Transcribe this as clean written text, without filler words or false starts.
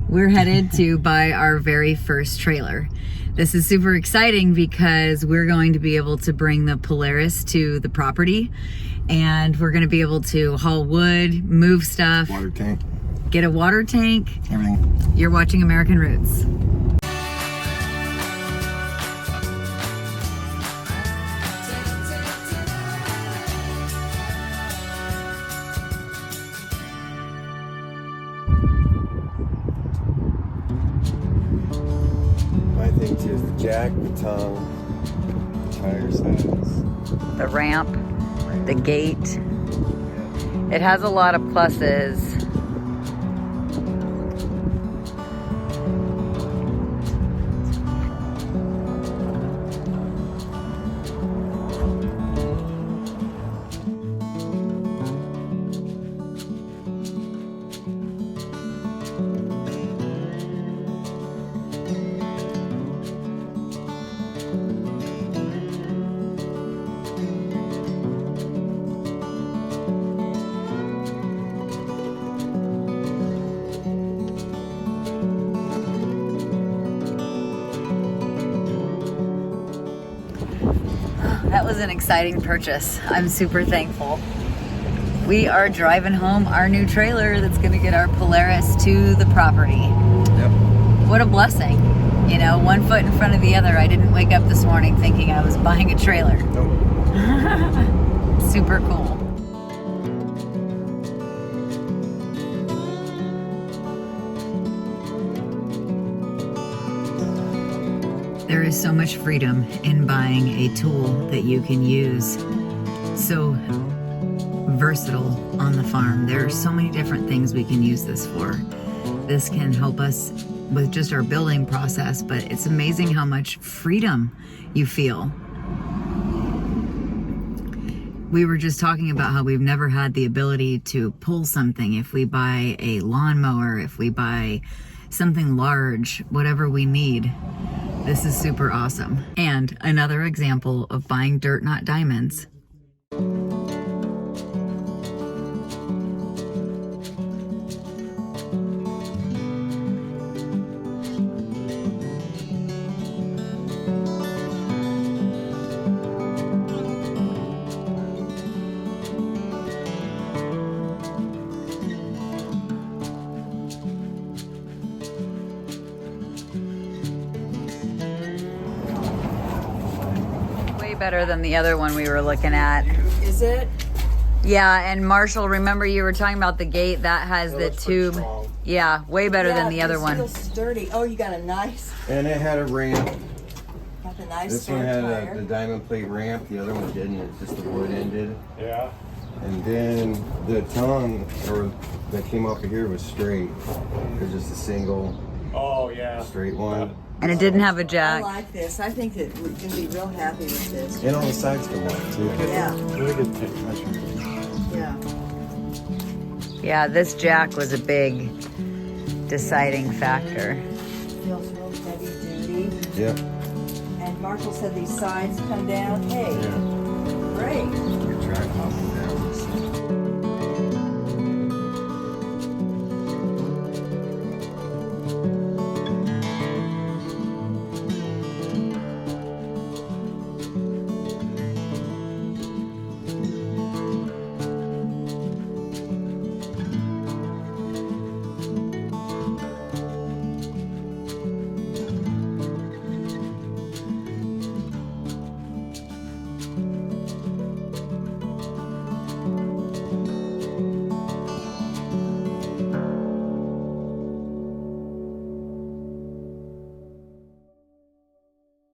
We're headed to buy our very first trailer. This is super exciting because we're going to be able to bring the Polaris to the property, and we're going to be able to haul wood, move stuff, Water tank. Get a water tank. Everything. You're watching American Roots. My thing too is the jack, the tongue, the tire size. The ramp, the gate. It has a lot of pluses. That was an exciting purchase. I'm super thankful. We are driving home our new trailer that's going to get our Polaris to the property. Yep. What a blessing. You know, one foot in front of the other. I didn't wake up this morning thinking I was buying a trailer. Nope. Super cool. There is so much freedom in buying a tool that you can use. So versatile on the farm. There are so many different things we can use this for. This can help us with just our building process, but it's amazing how much freedom you feel. We were just talking about how we've never had the ability to pull something. If we buy a lawnmower, if we buy something large, whatever we need, this is super awesome. And another example of buying dirt, not diamonds. Better than the other one we were looking at. Is it? Yeah, and Marshall, remember you were talking about the gate that has the tube. Strong. Yeah, way better than the other one. Feels sturdy. Oh, you got a nice, And it had a ramp. got a nice This one spare had tire. the diamond plate ramp. The other one didn't. It's just the wood ended. Yeah. And then the tongue or that came off of here was straight. It was just a single Oh, yeah. straight one. And it didn't have a I jack. like this. I think that we can be real happy with this. And all the sides come off too. Yeah, Really good tape measure. yeah. Yeah, this jack was a big deciding factor. Feels real heavy duty. Yep. And Marshall said these sides come down. Hey, Yeah. great. Your track off of that.